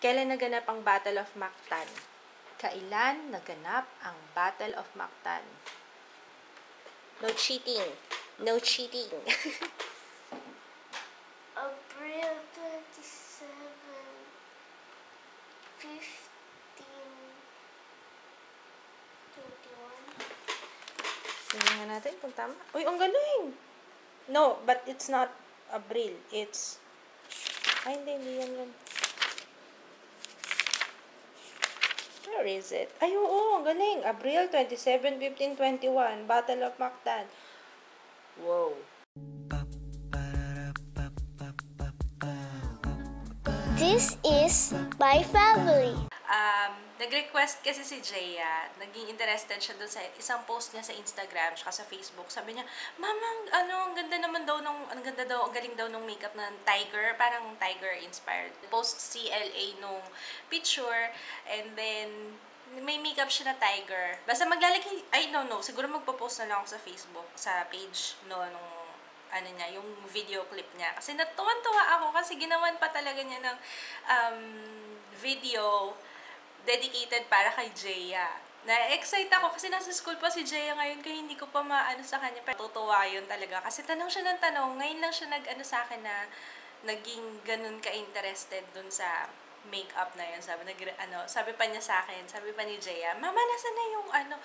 Kailan naganap ang Battle of Mactan? Kailan naganap ang Battle of Mactan? No cheating. No cheating. April 27, 1521. Tingnan nga natin kung tama. Uy, ang galing! No, but it's not Abril. It's... Ay, hindi yan yun. Where is it? Ay, oo, ang galing. Abril 27, 1521. Battle of Mactan. Wow. This is my family. Nag-request kasi si Jaya, naging interested siya doon sa isang post niya sa Instagram tsaka sa Facebook. Sabi niya, "Mama, ang ganda naman daw ang galing daw ng makeup ng Tiger, parang Tiger inspired." Post si LA nung picture and then may makeup siya na Tiger. Basta maglalagay, siguro magpo-post na lang ako sa Facebook, sa page nung niya, yung video clip niya. Kasi natuwan-tuwa ako kasi ginawan pa talaga niya ng video dedicated para kay Jaya. Na-excite ako kasi nasa school pa si Jaya ngayon kaya hindi ko pa maano sa kanya. Pero tutuwa yun talaga. Kasi tanong siya ng tanong. Ngayon lang siya nag-ano sa akin na naging ganun ka-interested dun sa makeup na yun. Sabi pa niya sa akin, sabi pa ni Jaya, "Mama, nasa na yung ano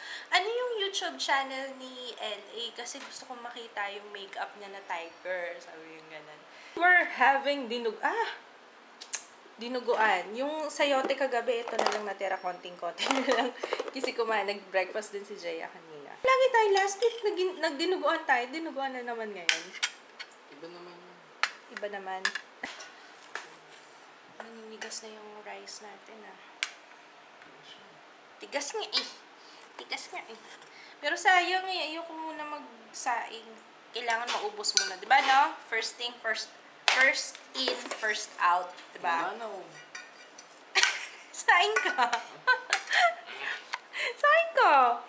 yung YouTube channel ni LA? Kasi gusto kong makita yung makeup niya na Tiger." Sabi yung ganun. We're having dinuguan. Yung sayote kagabi, ito na lang natira, konting-konting na lang. Kasi nag-breakfast din si Jaya kanina. Lagi tayo last week, nagdinuguan tayo. Dinuguan na naman ngayon. Iba naman yun. Iba naman. Naninigas na yung rice natin, ah. Tigas nga eh. Tigas nga eh. Pero sayang eh. Ayoko muna magsaing. Kailangan maubos muna. Diba, no? First in, first out. Diba? Ano? Saing ka. Saing ka.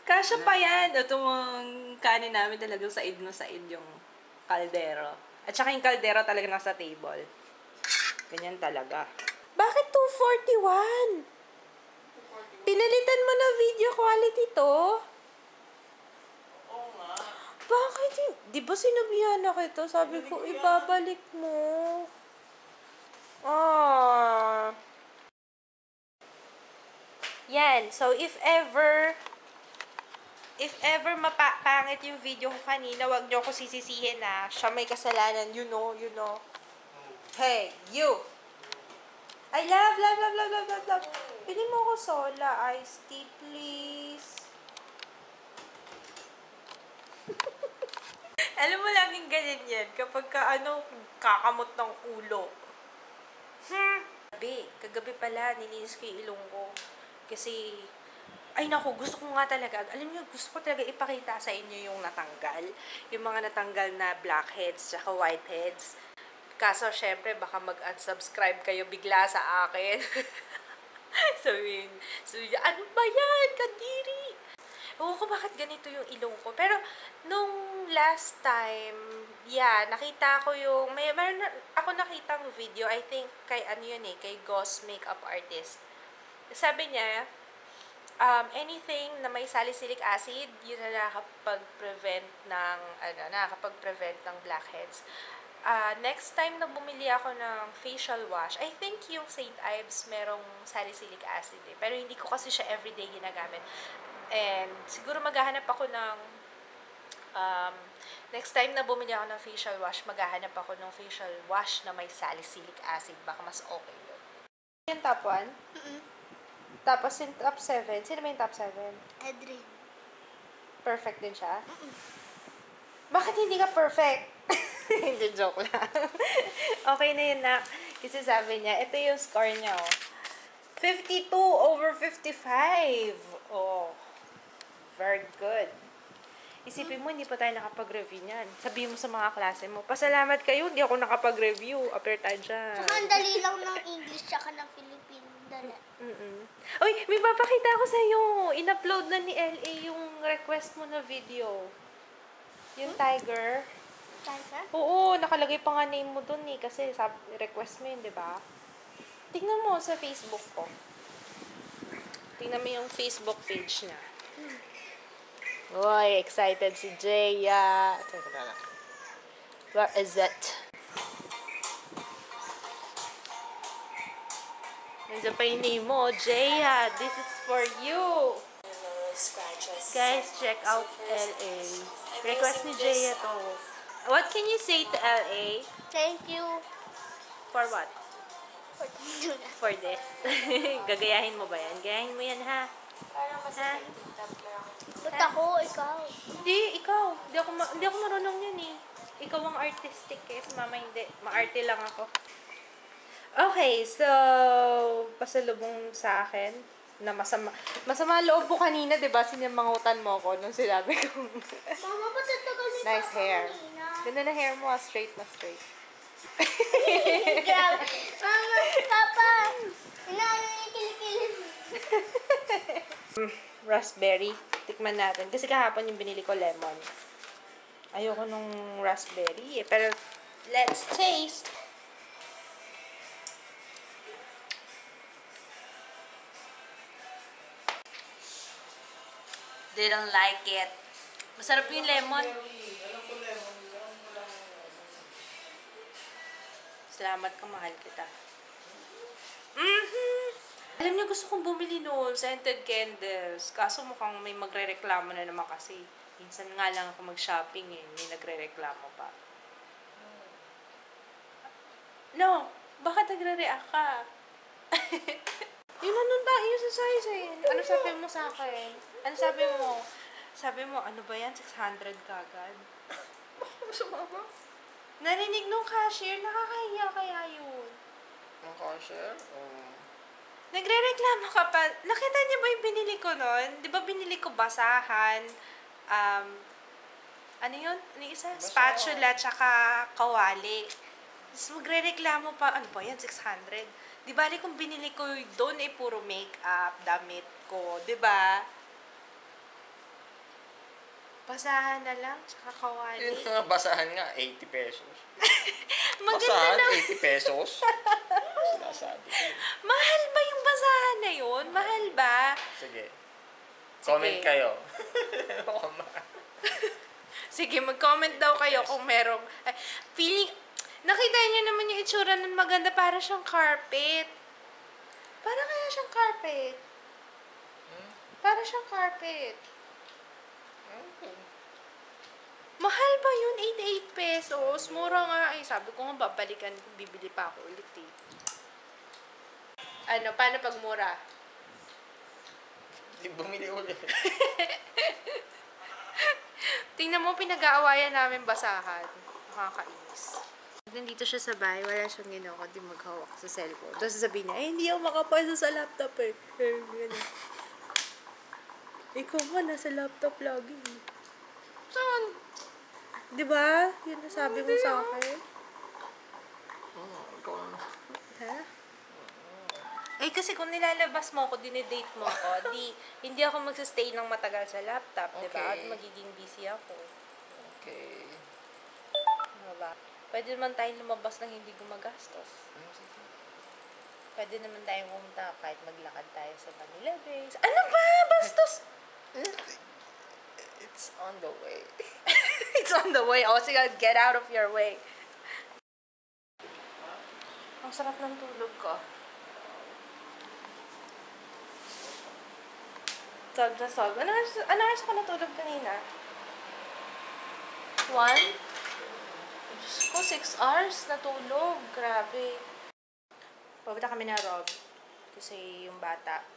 Kasya pa yan. Itong kanin namin talagang said na said yung kaldero. At saka yung kaldero talaga nasa table. Ganyan talaga. Bakit 241? Pinalitan mo na video quality to? Oo nga. Bakit? Di ba sinabihan na kita? Sabi ko, ibabalik mo. Yan. So, if ever mapangit yung video ko kanina, wag nyo ako sisisihin na siya may kasalanan. You know. Hey, you! I love. Pili mo ako sola. Iced tea, please. Alam mo, laging ganyan yan. Kapag kakamot ng ulo. Kagabi pala, nilinis ko yung ilong ko. Kasi, ay naku, gusto ko nga talaga. Alam niyo, gusto ko talaga ipakita sa inyo yung natanggal. Yung mga natanggal na blackheads, tsaka whiteheads. Kaso, syempre, baka mag-unsubscribe kayo bigla sa akin. Sabihin, ano ba yan, Kadiri? Ewan ko bakit ganito yung ilong ko. Pero, nung last time, nakita ko yung, meron ako nakitang video, I think, kay kay Goss Makeup Artist. Sabi niya, anything na may salicylic acid, yun na nakakapag-prevent ng blackheads. Next time na bumili ako ng facial wash, I think yung St. Ives merong salicylic acid eh. Pero hindi ko kasi siya everyday ginagamit. And siguro maghahanap ako ng next time na bumili ako ng facial wash, maghahanap ako ng facial wash na may salicylic acid. Baka mas okay yun. Yung top 1? Tapos yung top 7. Sino ba yung top 7? Adrian. Perfect din siya? Bakit hindi ka perfect? Hindi, joke lang. Okay na yun, nak. Kasi sabi niya, ito yung score niya, 52 over 55. Oh, very good. Isipin mo, hindi pa tayo nakapag-review niyan. Sabihin mo sa mga klase mo, pasalamat kayo, hindi ako nakapag-review. Appear tayo dyan. Saka ang dali lang ng English tsaka ng Filipino. Dali. Uy, may papakita ko sa'yo. In-upload na ni LA yung request mo na video. Yung Tiger. Tiger? Oo, nakalagay pa nga name mo dun eh. Kasi request mo yun, di ba? Tingnan mo sa Facebook ko. Tingnan mo yung Facebook page niya. Uy, excited si Jaya. Teka lang. Where is it? Nandiyan pa yung name mo. Jaya, this is for you. Guys, check out LA. Request ni Jaya to. What can you say to LA? Thank you. For what? For doing that. For this. Gagayahin mo ba yan? Gayahin mo yan, ha? Ha? Ba't ako? Ikaw? Hindi, ikaw. Hindi ako marunong yan eh. Ikaw ang artistic eh. Si mama hindi. Ma-arte lang ako. Okay, so pasalubong sa akin na masama loob ko kanina, 'di ba? Sinamangutan mo ako nung sinabi ko. Mama, ba't ang tagal ni Nice Papa hair. kanina? Ganda na hair mo, straight na straight. Grabe. Mama, Papa, inaano yung kilikili mo? Raspberry. Tikman natin. Kasi kahapon yung binili ko lemon. Ayoko nung raspberry eh. Pero let's taste. They don't like it. Masarap yung lemon. Salamat ka, mahal kita. Alam niyo, gusto kong bumili noon, scented candles. Kaso mukhang may magre-reklamo na naman kasi. Minsan nga lang ako mag-shopping eh. May nagre-reklamo pa. No, bakit nagre-react ka? Yun ano ba? Yung sa size eh. Ano sabi mo sa akin? Ano sabi mo? Sabi mo, ano ba yan? 600 kagad? Sumama? Narinig nung cashier, nakakahiya kaya yun. Ang cashier? Nagre-reklamo ka pa. Nakita niya ba yung binili ko nun? Di ba binili ko basahan? Ano yun? Ano yung isa? Basahan. Spatula tsaka kawali. Tapos magre-reklamo pa. Ano ba yan? 600. Di ba kung binili ko doon eh puro makeup, damit ko. Di ba? Basahan na lang tsaka kawali. Yun nga, basahan nga, 80 pesos. Maganda Basahan, na. 80 pesos? Sinasabi ko. Mahal ba yung basahan na yun? Mahal ba? Sige. Comment Sige. kayo. Sige, mag-comment daw kayo kung merong... feeling... Nakita niyo naman yung itsura nun maganda. Para siyang carpet. Para kaya siyang carpet. Para siyang carpet. Mahal ba yun? 88 pesos? Mura nga. Ay, sabi ko nga babalikan. Bibili pa ako ulit eh. Ano? Paano pag mura? Hindi bumili ulit. Tingnan mo, pinag-aawayan namin basahan. Nakakainis. Nandito siya sa bahay, wala siyang ginawa kundi maghawak sa cellphone. Tapos sasabihin niya, hindi ako makapasa sa laptop eh. Ganun. Ikaw nga, nasa laptop lagi. Saan? Di ba? Yun nasabi mo sa akin. Ikaw na. Ha? Eh, kasi kung nilalabas mo ako, dinidate mo ako, hindi ako magsastay ng matagal sa laptop, di ba? At Okay. magiging busy ako. Okay. Diba? Pwede naman tayong lumabas ng hindi gumagastos. Pwede naman tayong pumunta kahit maglakad tayo sa Manila Bay. Ano ba? Bastos! It's on the way. It's on the way. Oh, sige, get out of your way. Ang sarap ng tulog ko. Solve na solve. Ano oras ako natulog kanina? 1? Diyos ko, 6 hours natulog. Grabe. Papunta kami na Rob. Kasi yung bata,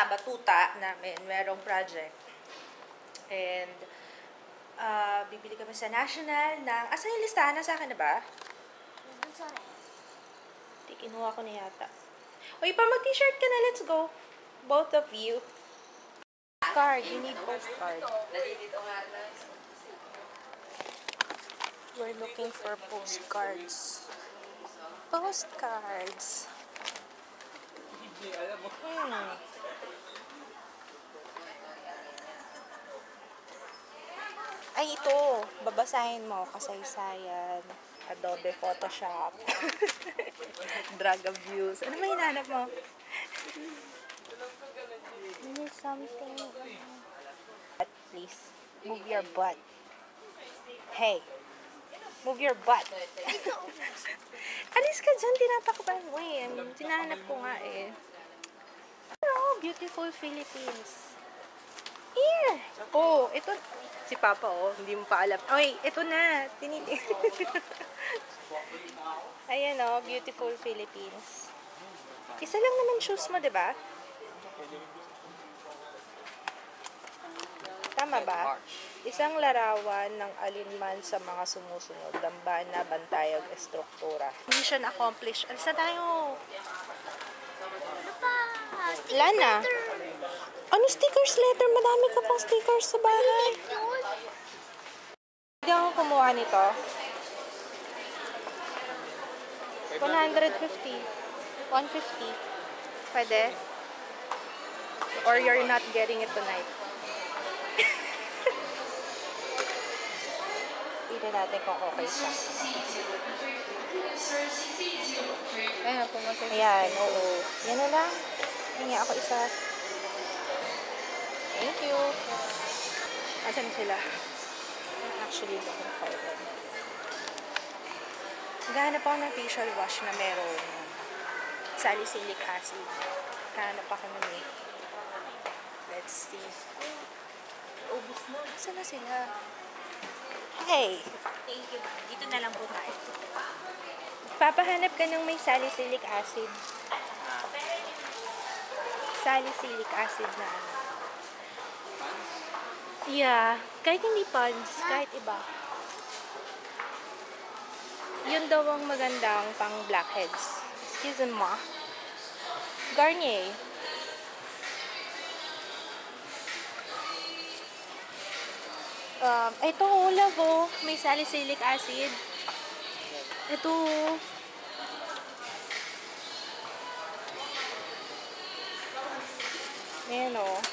batuta namin, merong project. And, bibili kami sa National ng... Asan yung listahan? Nasa akin na ba? Nandun sa ref. Di, kinuha ko na yata. Uy, pa mag-t-shirt ka na. Let's go. Both of you. Card. You need postcard. We're looking for postcards. Postcards. Ay, ito. Babasahin mo. Kasaysayan. Adobe Photoshop. drug abuse. Ano ba hinahanap mo? I need something. Butt, please. Move your butt. Hey. Move your butt. Alis ka dyan, tinatakpan mo eh. Tinahanap ko nga eh. Oh, beautiful Philippines. Here. Oh, ito. Si Papa oh, hindi mo pa alam. Oy, ito na. Ayan oh, beautiful Philippines. Isa lang naman shoes mo, 'di ba? Tama ba? Isang larawan ng alinman sa mga sumusunod. Dambana, bantayog, estruktura. Mission accomplished. Alis na tayo. Ano pa? Wala na. Ano stickers letter? Madami ka pang stickers sa bahay. Yun. Hindi ako kumuha nito. 150. 150. Pwede? Or you're not getting it tonight? Tignan natin kung okay siya. Ayan, pumunta. Ayan, oo. Yan na lang. Hingi ako isa. Thank you. Asan sila? I'm actually looking for them. Naghahanap ako ng facial wash na meron salicylic acid. Naghahanap ako nun eh. Let's see. Ubus na. Saan na sila? Hey! Thank you. Dito na lang po tayo. Papahanap ka ng may salicylic acid. Salicylic acid na ano. Yeah. Kahit hindi Pond's, kahit iba. Yun daw ang magandang pang blackheads. Excuse me. Garnier. Ito, Olaf, oh. May salicylic acid. Ito. Ayan, oh.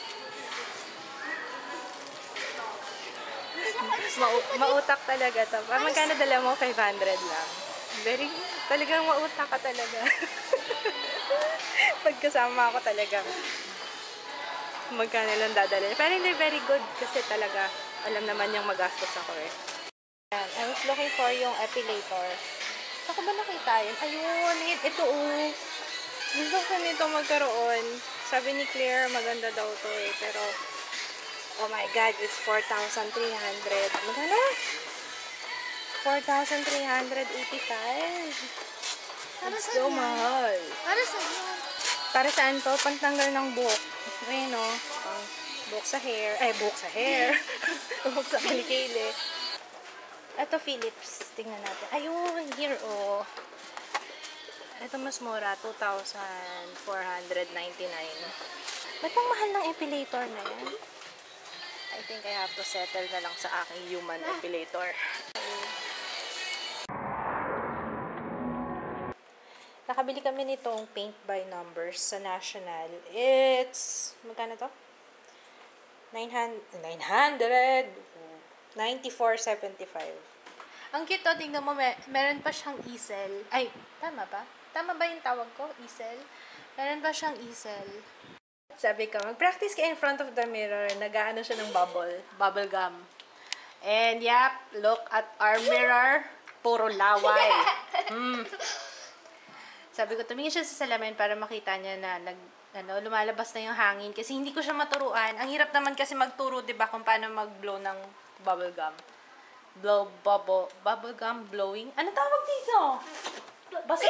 Mautak talaga to. Magkano dala mo? 500 lang. Talagang mautak ka talaga. Pagkasama ako talagang magkano lang dadalhin. Pero hindi, very good kasi talaga alam naman yung magastos ako eh. Ayan, I was looking for yung epilator. Saan ko ba nakita yun? Ayun, ito oh. Gusto ko nito magkaroon. Sabi ni Claire, maganda daw to eh. Pero, oh my God, it's 4,300. Magkano? 4,385. It's so mahal. Para sa iyo. Para saan to? Pantanggal ng buhok. Ayun o. Buhok sa hair. Ay, buhok sa hair. Buhok sa kilikili. Ito, Philips. Tingnan natin. Ayun, here o. Ito mas mura. 2,499. Ba't ang mahal ng epilator na yan? I think I have to settle na lang sa aking human epilator. Nakabili kami nitong paint by numbers sa National. It's, magkano to? 94.75. Ang cute to, tingnan mo, meron pa siyang easel. Ay, tama ba? Tama ba yung tawag ko? Easel? Meron pa siyang easel. Sabi ko, mag-practice ka in front of the mirror. Nag-aano siya ng bubble gum. And yep, look at our mirror. Puro laway. Sabi ko, tumingin siya sa salamin para makita niya na lumalabas na yung hangin. Kasi hindi ko siya maturuan. Ang hirap naman kasi magturo, di ba, kung paano mag-blow ng bubble gum. Bubble gum blowing. Ano tawag dito? Basta